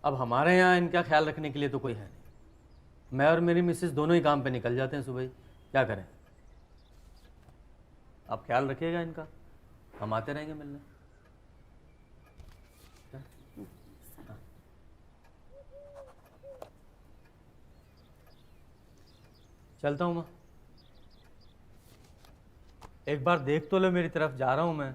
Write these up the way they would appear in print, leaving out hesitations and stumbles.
अब हमारे यहाँ इनका ख्याल रखने के लिए तो कोई है नहीं। मैं और मेरी मिसेस दोनों ही काम पे निकल जाते हैं सुबह ही। क्या करें? आप ख्याल रखिएगा इनका, हम आते रहेंगे मिलने। हाँ। चलता हूँ मैं। एक बार देख तो लो मेरी तरफ, जा रहा हूँ मैं।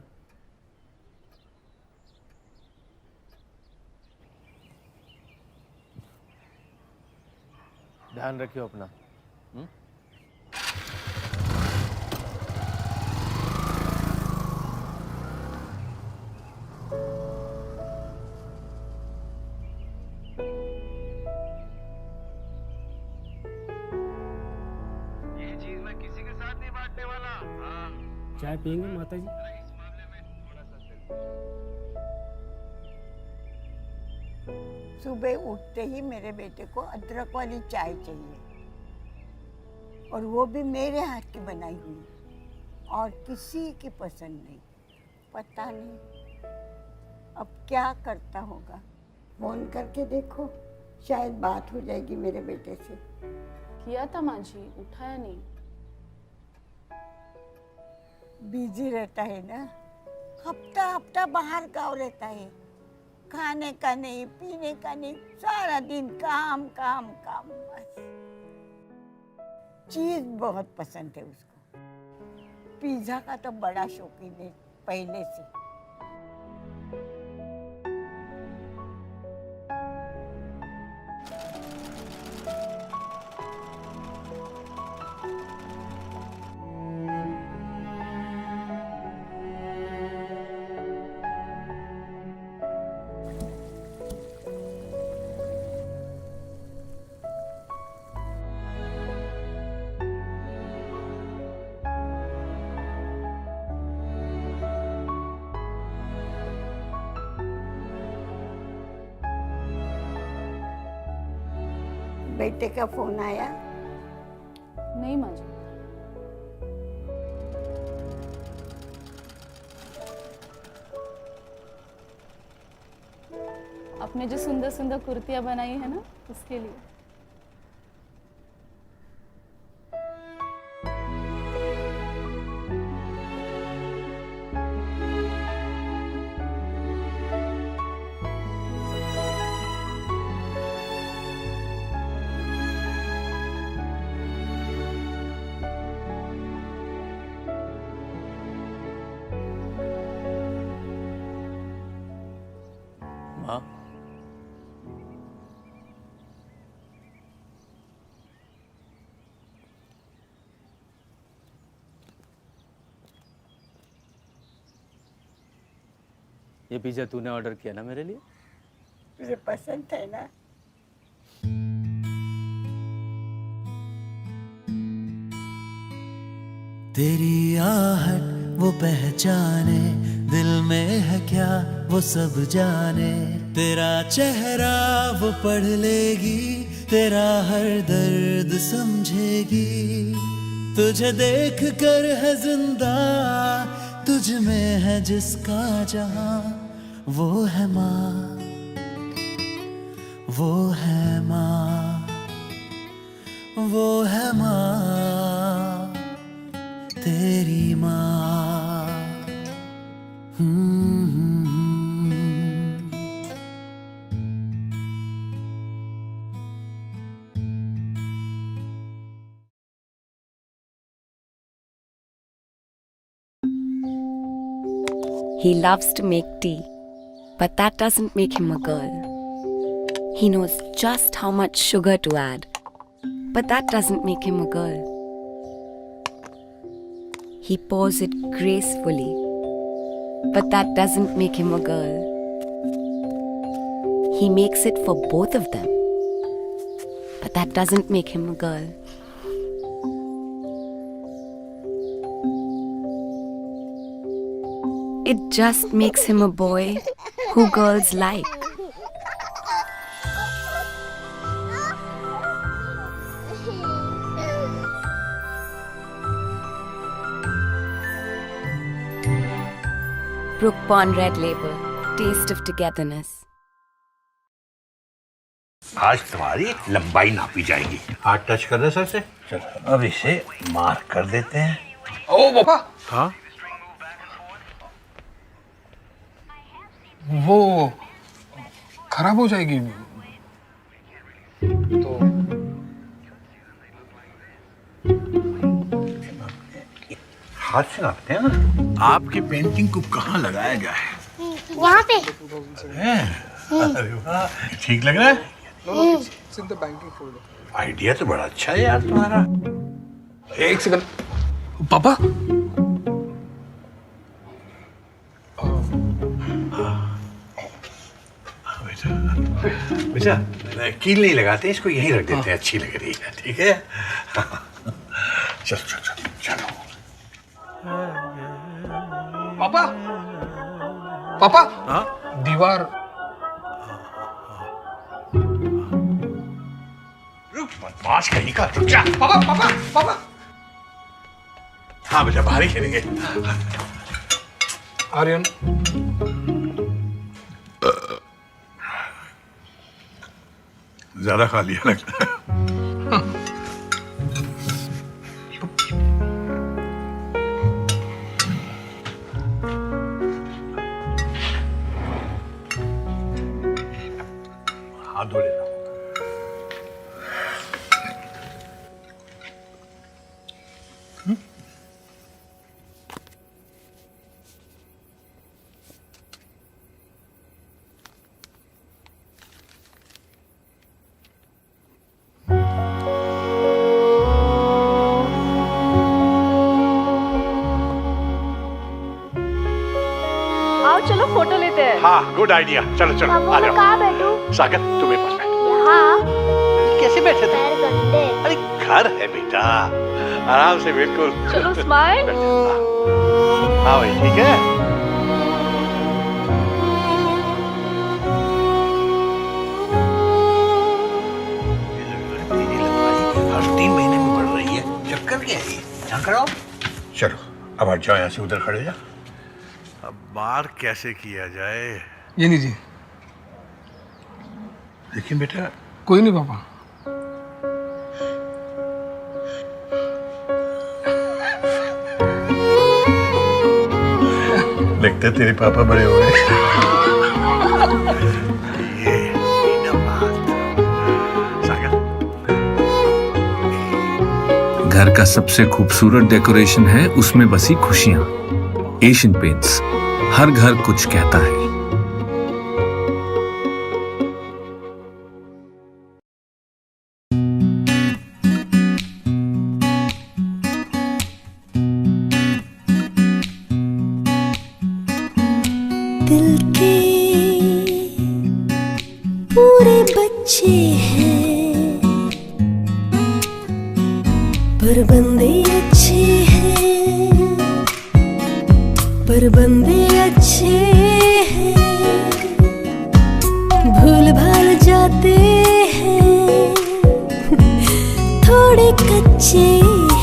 ध्यान रखियो अपना। ये चीज मैं किसी के साथ नहीं बांटने वाला। हाँ, चाय पियेंगे माता जी? इस मामले में थोड़ा सा सुबह उठते ही मेरे बेटे को अदरक वाली चाय चाहिए, और वो भी मेरे हाथ की बनाई हुई, और किसी की पसंद नहीं। पता नहीं अब क्या करता होगा। फोन करके देखो, शायद बात हो जाएगी मेरे बेटे से। किया था माँ जी, उठाया नहीं। बिजी रहता है ना, हफ्ता हफ्ता बाहर गाँव रहता है। खाने का नहीं, पीने का नहीं, सारा दिन काम काम काम बस। चीज बहुत पसंद है उसको। पिज्जा का तो बड़ा शौकीन है पहले से। बेटे का फोन आया? नहीं माँ जी। आपने जो सुंदर सुंदर कुर्तियां बनाई है ना, उसके लिए। माँ, ये पिज्जा तूने ऑर्डर किया ना मेरे लिए? तुझे पसंद है ना? तेरी आहट वो पहचाने, दिल में है क्या वो सब जाने। तेरा चेहरा वो पढ़ लेगी, तेरा हर दर्द समझेगी। तुझे देख कर है जिंदा, तुझ में है जिसका जहां। वो है माँ, वो है माँ, वो है माँ, तेरी माँ। He loves to make tea, but that doesn't make him a girl. He knows just how much sugar to add, but that doesn't make him a girl. He pours it gracefully, but that doesn't make him a girl. He makes it for both of them, but that doesn't make him a girl. It just makes him a boy who girls like. Brook Pond Red Label, taste of togetherness. आज तुम्हारी लंबाई नापी जाएगी। हाथ touch कर दे sir से। चलो अब इसे मार्क कर देते हैं। ओ पापा, हाँ वो खराब हो जाएगी तो हाथ से नापते हैं ना। आपकी पेंटिंग को कहाँ लगाया गया है? वहाँ पे। अरे वाह, ठीक लग रहा है। It's in the banking folder. Idea तो बड़ा अच्छा है यार तुम्हारा। एक सेकंड पापा। बेटा कील नहीं लगाते, इसको यहीं रख देते हैं, अच्छी लग रही है। ठीक है चलो चलो चलो चलो। पापा पापा, हाँ दीवार। रुक बदमाश कहीं का, रुक जा। पापा पापा पापा। हाँ बेटा बाहर ही खेलेंगे। आर्यन, ज्यादा खा लिया लगता है। हाथ धो लेना। आओ चलो फोटो लेते हैं। हाँ गुड आइडिया, चलो चलो आ जाओ। कहाँ बैठूं? सागर तुम मेरे पास बैठो। यहाँ। कैसे बैठे थे? पैर गंदे। अरे घर है बेटा, आराम से बिल्कुल। चलो स्माइल। हाँ भाई ठीक है। तेरी लंबाई हर 3 महीने में बढ़ रही है, चक्कर क्या है ये? ध्यान कराओ। चलो अब हट जाओ यहाँ से, उधर खड़े जा। अब बार कैसे किया जाए? ये लीजिए। लेकिन बेटा कोई नहीं पापा। लगता है तेरे पापा बड़े हो गए। ये ना बात। सागर घर का सबसे खूबसूरत डेकोरेशन है उसमें बसी खुशियां। एशियन पेंट्स, हर घर कुछ कहता है। दिल के पूरे बच्चे हैं पर बंदे अच्छे हैं, पर बंदे अच्छे हैं। भूल भाल जाते हैं, थोड़े कच्चे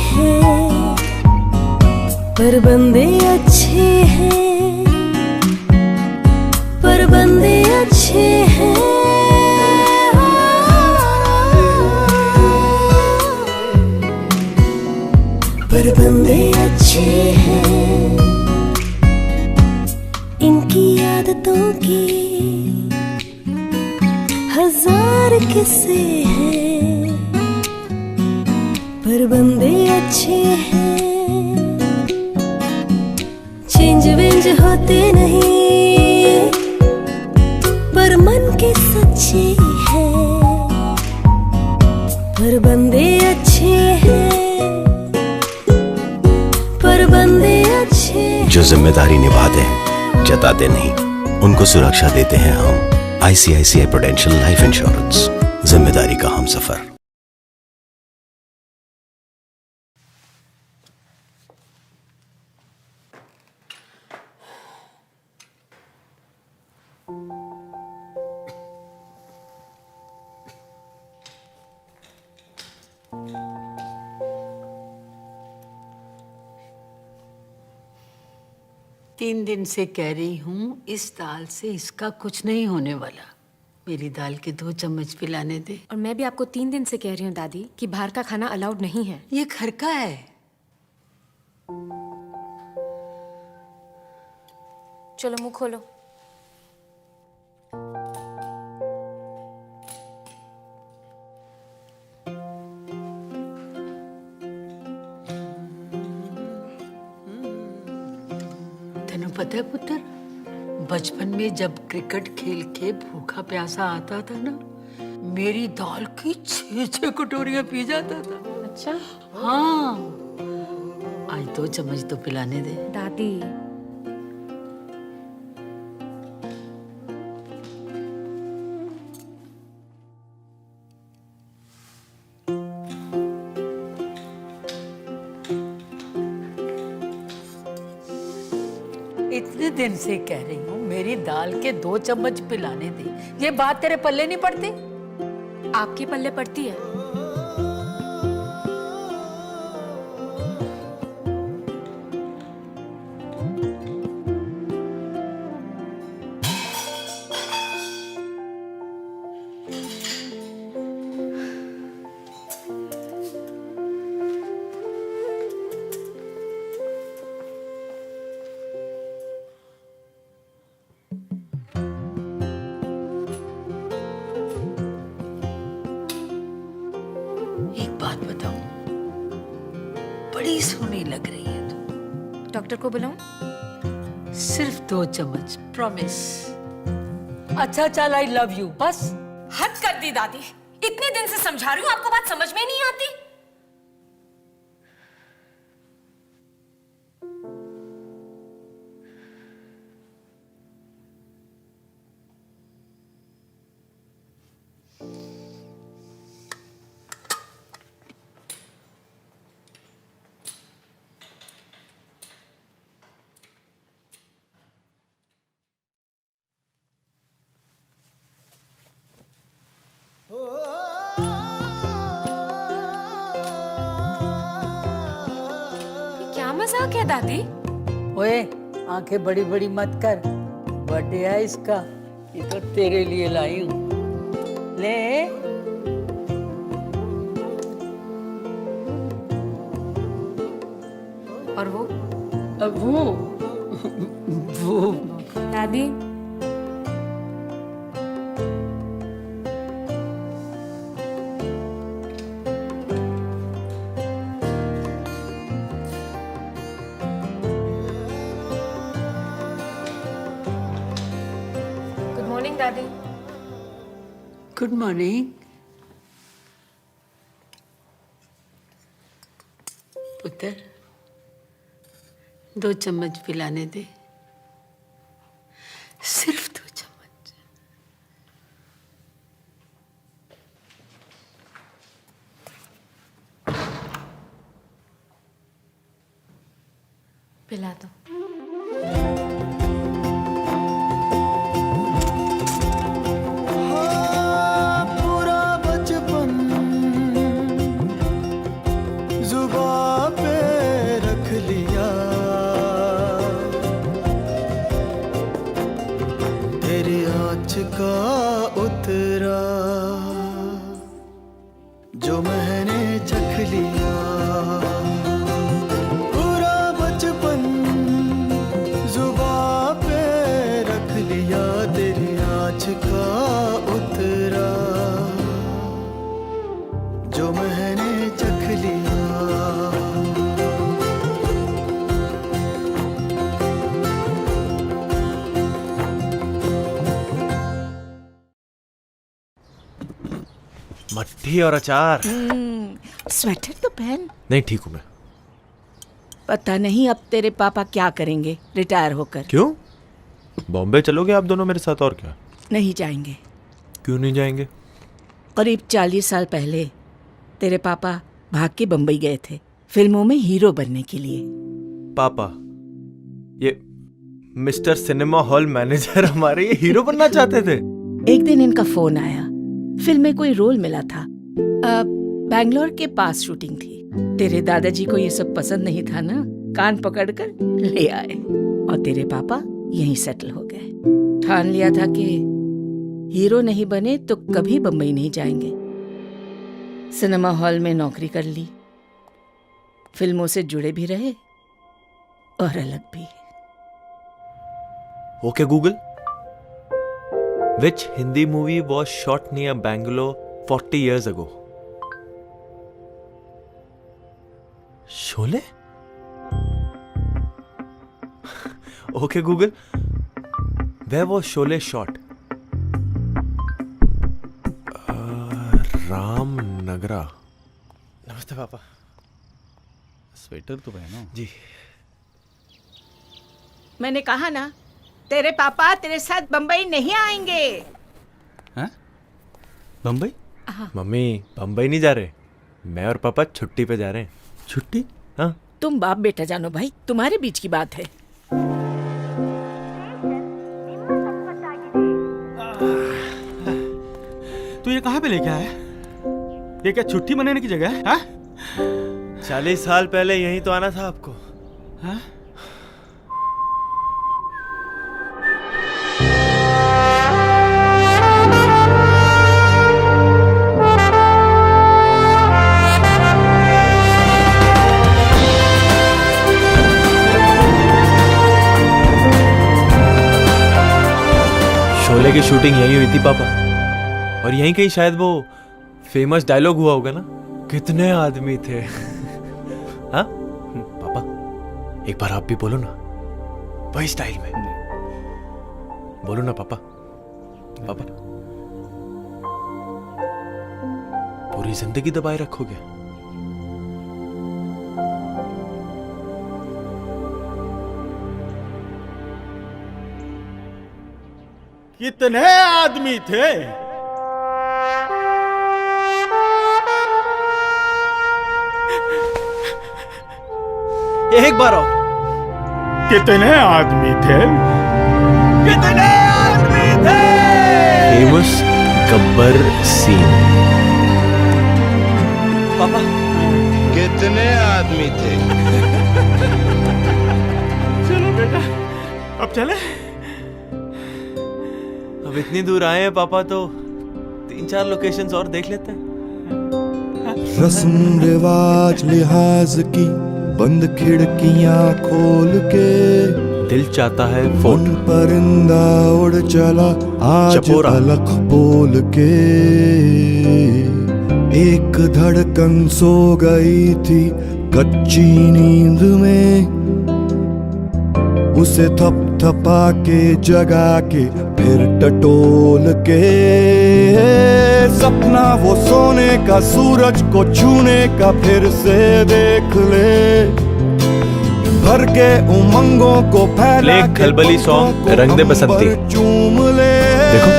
हैं, पर बंदे अच्छे हैं, पर बंदे अच्छे हैं। पर बंदे अच्छे हैं। इनकी आदतों की 1000 किस्से हैं, पर बंदे अच्छे हैं। चेंज वेंज होते नहीं, पर मन के सच्चे हैं, पर बंदे अच्छे हैं, पर बंदे अच्छे हैं। जो जिम्मेदारी निभाते हैं, जताते नहीं, उनको सुरक्षा देते हैं हम। ICICI प्रूडेंशियल लाइफ इंश्योरेंस, जिम्मेदारी का हमसफर। तीन दिन से कह रही हूँ इस दाल से इसका कुछ नहीं होने वाला। मेरी दाल के 2 चम्मच पिलाने दे। और मैं भी आपको 3 दिन से कह रही हूँ दादी कि बाहर का खाना अलाउड नहीं है। ये घर का है। चलो मुंह खोलो। तेनू पता है पुत्र, बचपन में जब क्रिकेट खेल के भूखा प्यासा आता था ना, मेरी दाल की 6 कटोरियां पी जाता था। अच्छा? हाँ, आज 2 चम्मच तो पिलाने दे। दादी इतने दिन से कह रही हूँ मेरी दाल के 2 चम्मच पिलाने दे। ये बात तेरे पल्ले नहीं पड़ती? आपके पल्ले पड़ती है। एक बात बताऊं, बड़ी सोहनी लग रही है तू। डॉक्टर को बुलाऊं? सिर्फ 2 चम्मच, प्रॉमिस। अच्छा चल, आई लव यू, बस। हद कर दी दादी, इतने दिन से समझा रही हूँ, आपको बात समझ में नहीं आती। क्या मजाक है दादी? ओए, आंखें बड़ी बड़ी मत कर, बर्थडे है इसका, ये तो तेरे लिए लाई हूँ। ले। और वो वो दादी गुड मॉर्निंग दादी। Good morning. पुत्र, 2 चम्मच पिलाने दे, सिर्फ 2 चम्मच। पिला दो। पूरा बचपन जुबां पे रख लिया, तेरी आँच का उतरा जो मैंने चख लिया। पूरा बचपन जुबां पे रख लिया, तेरी आँच का उतरा जो मैंने चख लिया। मट्ठी और अचार। स्वेटर तो पहन। नहीं, ठीक हूँ मैं। पता नहीं अब तेरे पापा क्या करेंगे रिटायर होकर। क्यों? बॉम्बे चलोगे आप दोनों मेरे साथ, और क्या? नहीं जाएंगे। क्यों नहीं जाएंगे? करीब 40 साल पहले तेरे पापा भाग के बम्बई गए थे फिल्मों में हीरो बनने के लिए। पापा, ये मिस्टर सिनेमा हॉल मैनेजर हमारे ये हीरो बनना चाहते थे? एक दिन इनका फोन आया, फिल्म में कोई रोल मिला था। बैंगलोर के पास शूटिंग थी। तेरे दादाजी को ये सब पसंद नहीं था ना, कान पकड़कर ले आए और तेरे पापा यहीं सेटल हो गए। ठान लिया था कि हीरो नहीं बने तो कभी बम्बई नहीं जाएंगे। सिनेमा हॉल में नौकरी कर ली, फिल्मों से जुड़े भी रहे और अलग भी। Okay Google, which Hindi movie was shot near Bangalore 40 years ago? Sholay? Okay Google, where was Sholay shot? Ramanagara. नमस्ते पापा। स्वेटर तो पहनो। जी। मैंने कहा ना, तेरे पापा तेरे साथ बम्बई नहीं आएंगे। हैं? बम्बई? मम्मी बम्बई नहीं जा रहे, मैं और पापा छुट्टी पे जा रहे हैं। छुट्टी? हाँ। तुम बाप बेटा जानो भाई, तुम्हारे बीच की बात है। तू ये कहाँ पे लेके आया? ये क्या छुट्टी मनाने की जगह है? हाँ? 40 साल पहले यहीं तो आना था आपको। हाँ? शोले की शूटिंग यहीं हुई थी पापा, और यहीं कहीं शायद वो फेमस डायलॉग हुआ होगा ना, कितने आदमी थे। हाँ पापा, एक बार आप भी बोलो ना, वही स्टाइल में बोलो ना पापा। पापा पूरी जिंदगी दबाए रखोगे? कितने आदमी थे? एक बार और। कितने आदमी थे? कितने आदमी थे? Famous Gabbar scene. पापा कितने आदमी थे? चलो बेटा, अब चले। अब इतनी दूर आए हैं पापा, तो 3-4 लोकेशंस और देख लेते हैं। रस्म रिवाज लिहाज की बंद खिड़कियां खोल के दिल चाहता है फोन परिंदा उड़ चला आज अलख बोल के। एक धड़कन सो गई थी कच्ची नींद में, उसे थपथपा के जगा के फिर टटोल के। सपना वो सोने का, सूरज को छूने का फिर से देख ले। भर के उमंगों को फैला के खलबली सॉन्ग रंग दे बसंती चूम ले। देखो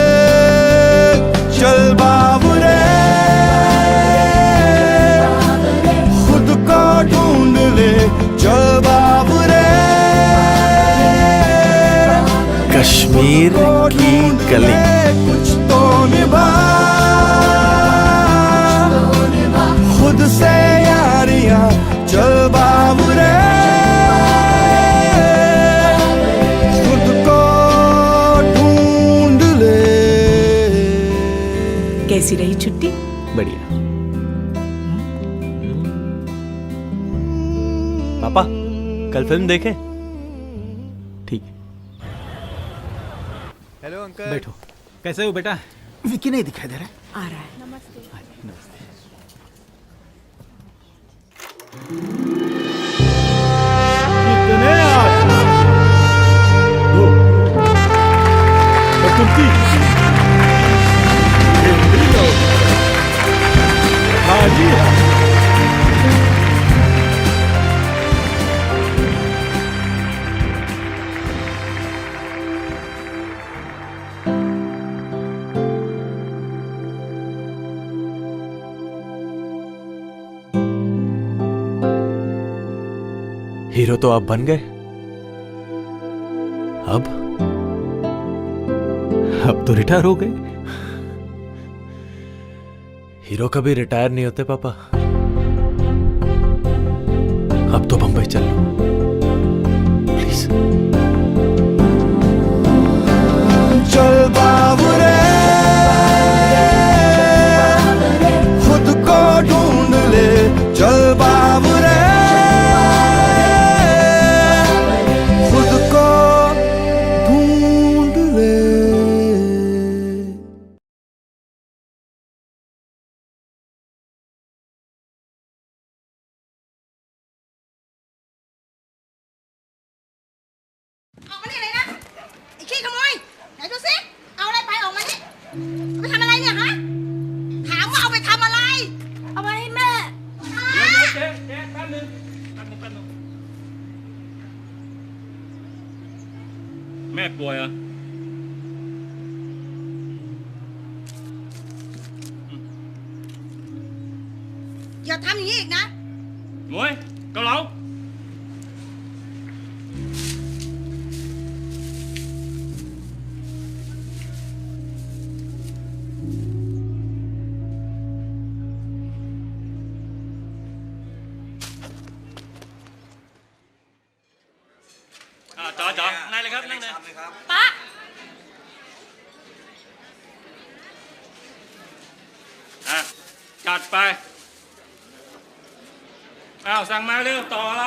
चल बाबरे खुद को ढूंढ ले, चल बाबरे कश्मीर की गली। कुछ तो निभा खुद से यारियां, चल बाबरे खुद को ढूंढ ले। कैसी रही छुट्टी? बढ़िया। पापा कल फिल्म देखें? ठीक है। Hello uncle. बैठो। कैसे हो बेटा? विकी नहीं दिखाई दे रहा। आ रहा है। नमस्ते। नमस्ते। कितने आदमी? 2 और तुम 3। हाँ जी हाँ। हीरो तो आप बन गए, अब तो रिटायर हो गए। हीरो कभी रिटायर नहीं होते पापा। अब तो बंबई चल लो प्लीज। चल बाबरे ไปทำอะไรเนี่ยฮะถามว่าเอาไปทำอะไร เอาไปให้แม่ เดี๋ยวเจ๊แป๊บนึงแม่ป่วยเหรออย่าทำอย่างนี้อีกนะ หมวยเกาเหลาจ๋อนั่งเลยครับนั่งเลยป๊าจัดไปสั่งมาเร็วต่ออะไร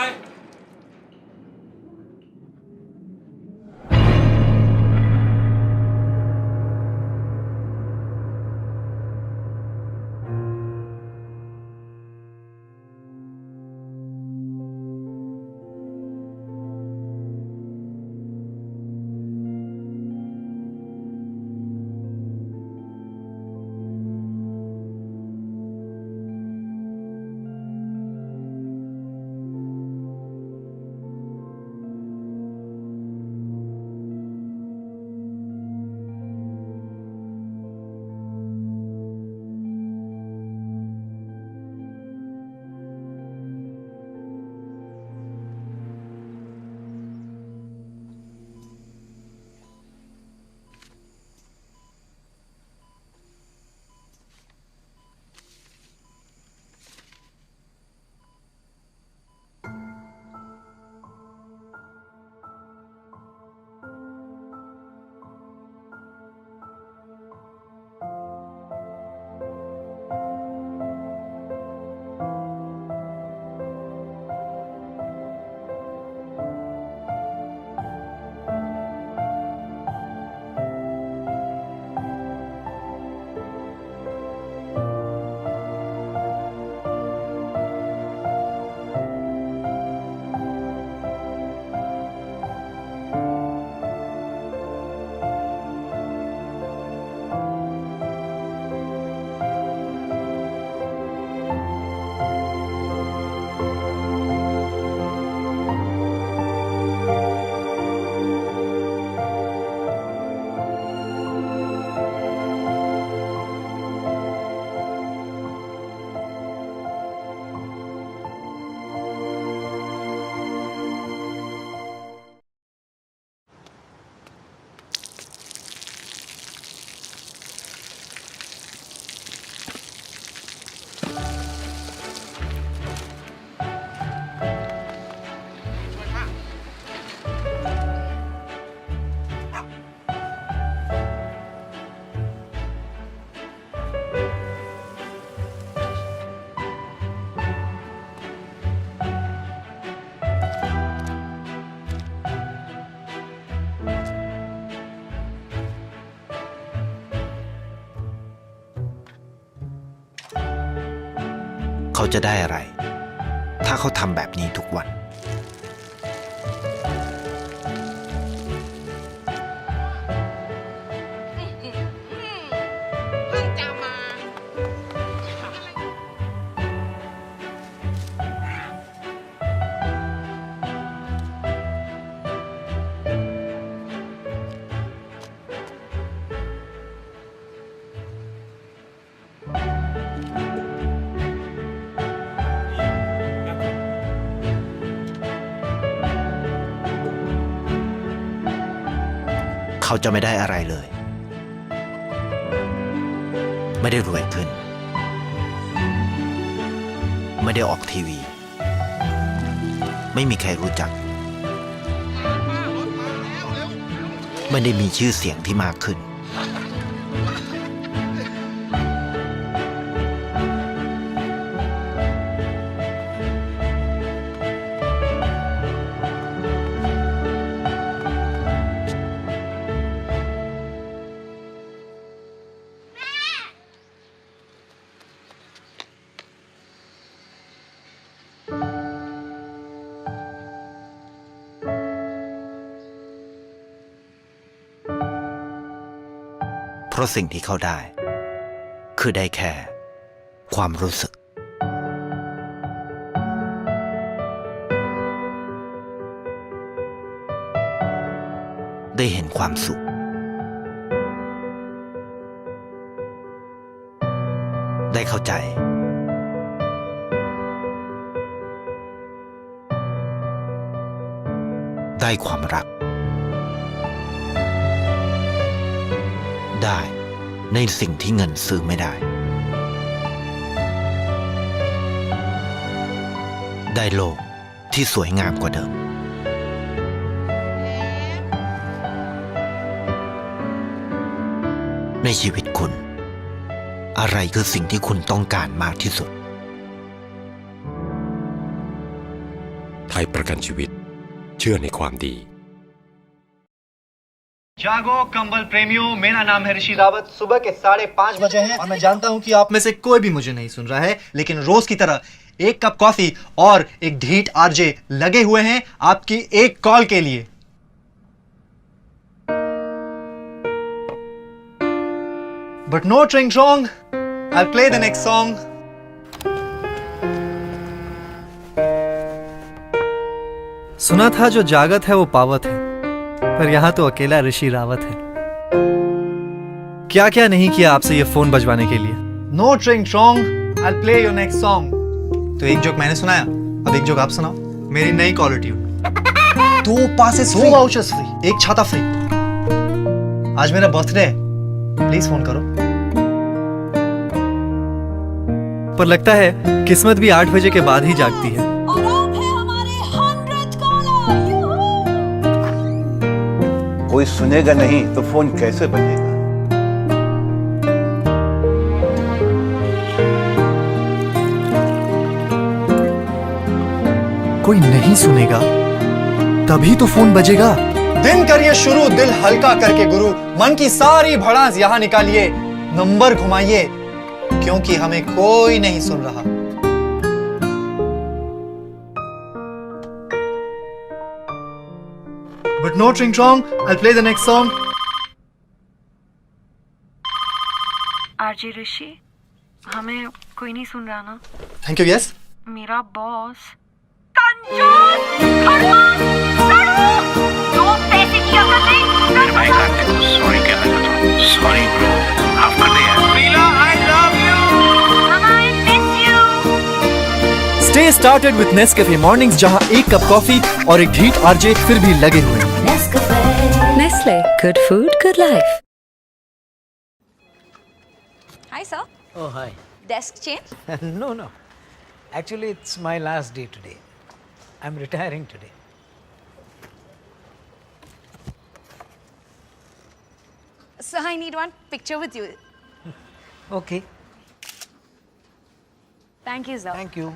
เขาจะได้อะไร ถ้าเขาทำแบบนี้ทุกวัน เขาจะไม่ได้อะไรเลย ไม่ได้รวยขึ้น ไม่ได้ออกทีวี ไม่มีใครรู้จัก ไม่ได้มีชื่อเสียงที่มากขึ้น เ ราะสิ่งที่เขาได้ คือได้แค่ความรู้สึกได้เห็นความสุขได้เข้าใจได้ความรักได้ในสิ่งที่เงินซื้อไม่ได้ได้โลกที่สวยงามกว่าเดิมในชีวิตคุณอะไรคือสิ่งที่คุณต้องการมากที่สุดไทยประกันชีวิตเชื่อในความดี जागो कंबल प्रेमियों, मेरा नाम है ऋषि रावत। सुबह के 5:30 बजे हैं और मैं जानता हूं कि आप में से कोई भी मुझे नहीं सुन रहा है, लेकिन रोज की तरह एक कप कॉफी और एक ढीठ आरजे लगे हुए हैं आपकी एक कॉल के लिए। But no drink wrong. I'll play the next song. सुना था जो जागत है वो पावत है, पर यहाँ तो अकेला ऋषि रावत है। क्या क्या नहीं किया आपसे ये फोन बजवाने के लिए। No drink wrong. I'll play your next song. तो एक जोक मैंने सुनाया, अब एक जोक आप सुनाओ। मेरी नई caller tune. 2 passes, 2 vouchers free, एक छाता फ्री। आज मेरा बर्थडे है, प्लीज फोन करो। पर लगता है किस्मत भी 8 बजे के बाद ही जागती है। कोई सुनेगा नहीं तो फोन कैसे बजेगा। कोई नहीं सुनेगा तभी तो फोन बजेगा। दिन करिए शुरू, दिल हल्का करके गुरु, मन की सारी भड़ास यहां निकालिए, नंबर घुमाइए, क्योंकि हमें कोई नहीं सुन रहा। But no drink wrong. I'll play the next song. RJ Rishi, हमें कोई नहीं सुन रहा ना? Thank you. Yes. मेरा बॉस कंजूस, खड़ूस, सड़ूस, 2 पैसे की अकल नहीं। भाई कार्तिक को सॉरी कहना चाहता हूँ। सॉरी ब्रो, माफ कर दे यार। मीला, I love you. Mama, I miss you. Stay started with Nescafe Mornings, जहाँ एक कप कॉफी और एक ढीठ आरजे फिर भी लगे हुए हैं। Nestle, good food, good life. Hi sir. Oh, hi. Desk change? No, no. Actually, it's my last day today. I'm retiring today. Sir, I need one picture with you. Okay. Thank you, sir. Thank you.